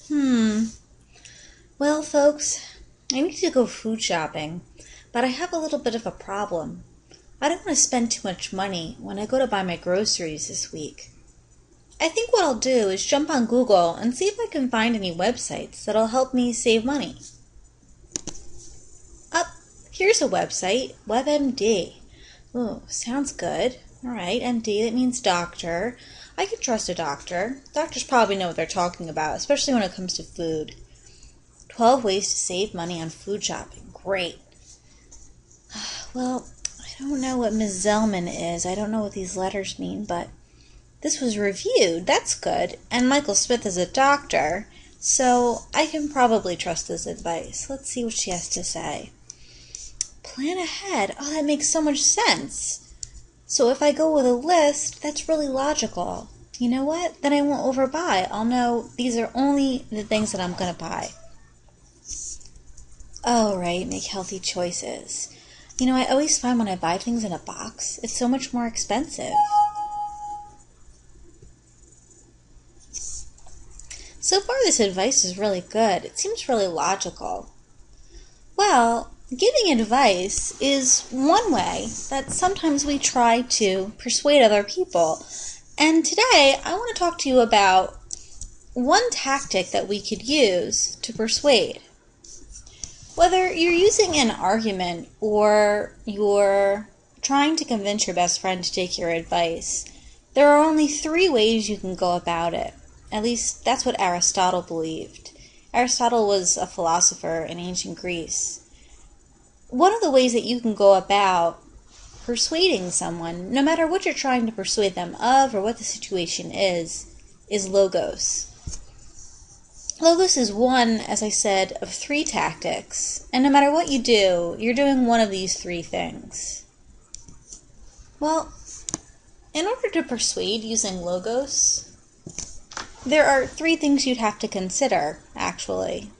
Hmm. Well, folks, I need to go food shopping, but I have a little bit of a problem. I don't want to spend too much money when I go to buy my groceries this week. I think what I'll do is jump on Google and see if I can find any websites that'll help me save money. Up, here's a website, WebMD. Ooh, sounds good. All right, MD, that means doctor. I can trust a doctor. Doctors probably know what they're talking about, especially when it comes to food. 12 ways to save money on food shopping. Great. Well, I don't know what Ms. Zellman is. I don't know what these letters mean, but this was reviewed. That's good. And Michael Smith is a doctor, so I can probably trust his advice. Let's see what she has to say. Plan ahead. Oh, that makes so much sense. So if I go with a list, that's really logical. You know what? Then I won't overbuy. I'll know these are only the things that I'm going to buy. Oh, right, make healthy choices. I always find when I buy things in a box, it's so much more expensive. So far, this advice is really good. It seems really logical. Well, giving advice is one way that sometimes we try to persuade other people. And today, I want to talk to you about one tactic that we could use to persuade. Whether you're using an argument or you're trying to convince your best friend to take your advice, there are only 3 ways you can go about it. At least that's what Aristotle believed. Aristotle was a philosopher in ancient Greece. One of the ways that you can go about persuading someone, no matter what you're trying to persuade them of or what the situation is logos. Logos is one, as I said, of 3 tactics, and no matter what you do, you're doing one of these 3 things. Well, in order to persuade using logos, there are 3 things you'd have to consider, actually.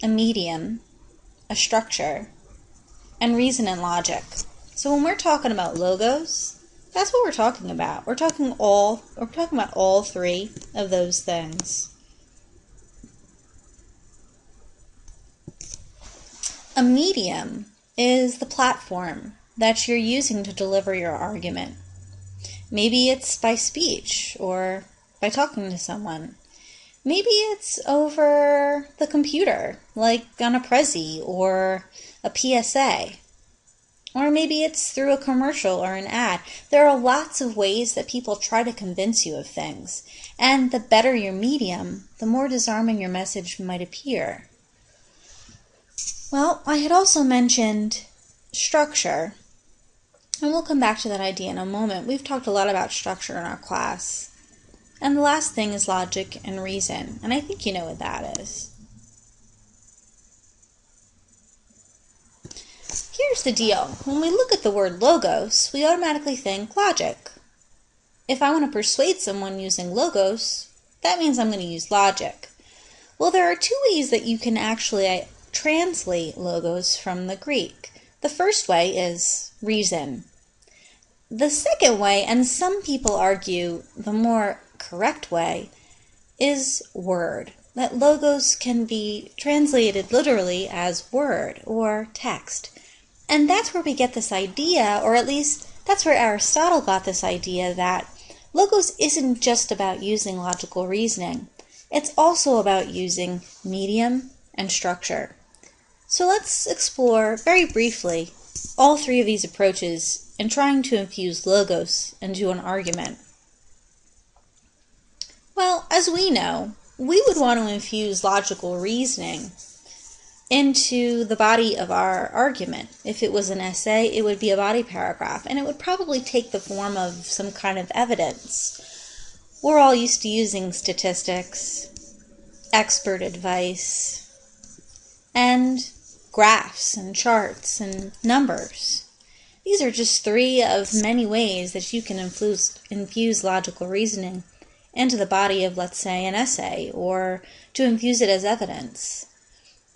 A medium, a structure, and reason and logic. So when we're talking about logos, that's what we're talking about. We're talking about all 3 of those things. A medium is the platform that you're using to deliver your argument. Maybe it's by speech or by talking to someone. Maybe it's over the computer, like on a Prezi or a PSA. Or maybe it's through a commercial or an ad. There are lots of ways that people try to convince you of things. And the better your medium, the more disarming your message might appear. Well, I had also mentioned structure, and we'll come back to that idea in a moment. We've talked a lot about structure in our class. And the last thing is logic and reason, and I think you know what that is. Here's the deal. When we look at the word logos, we automatically think logic. If I want to persuade someone using logos, that means I'm going to use logic. Well, there are 2 ways that you can actually translate logos from the Greek. The first way is reason. The second way, and some people argue the more correct way, is word. That logos can be translated literally as word or text. And that's where we get this idea, or at least that's where Aristotle got this idea, that logos isn't just about using logical reasoning. It's also about using medium and structure. So let's explore very briefly all 3 of these approaches in trying to infuse logos into an argument. Well, as we know, we would want to infuse logical reasoning into the body of our argument. If it was an essay, it would be a body paragraph, and it would probably take the form of some kind of evidence. We're all used to using statistics, expert advice, and graphs and charts and numbers. These are just 3 of many ways that you can infuse logical reasoning into the body of, let's say, an essay, or to infuse it as evidence.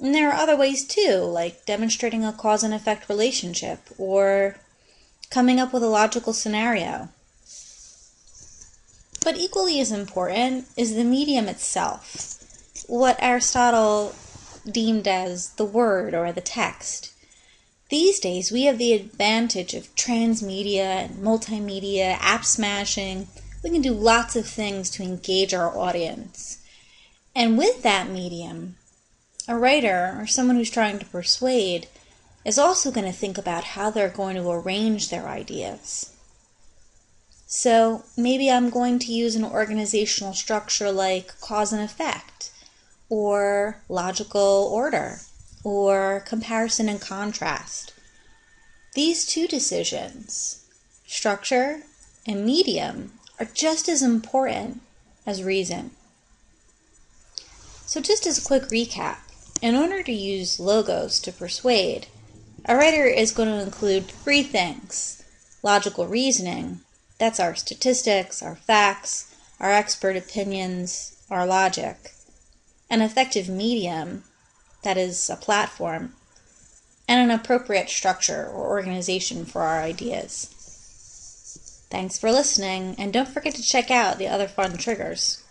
And there are other ways too, like demonstrating a cause and effect relationship, or coming up with a logical scenario. But equally as important is the medium itself. what Aristotle deemed as the word or the text. These days, we have the advantage of transmedia and multimedia, app smashing. We can do lots of things to engage our audience. And with that medium, a writer or someone who's trying to persuade is also going to think about how they're going to arrange their ideas. So maybe I'm going to use an organizational structure like cause and effect, or logical order, or comparison and contrast. These two decisions, structure and medium, are just as important as reason. So just as a quick recap, in order to use logos to persuade, a writer is going to include three things: logical reasoning, that's our statistics, our facts, our expert opinions, our logic; an effective medium, that is a platform; and an appropriate structure or organization for our ideas. Thanks for listening, and don't forget to check out the other fun triggers.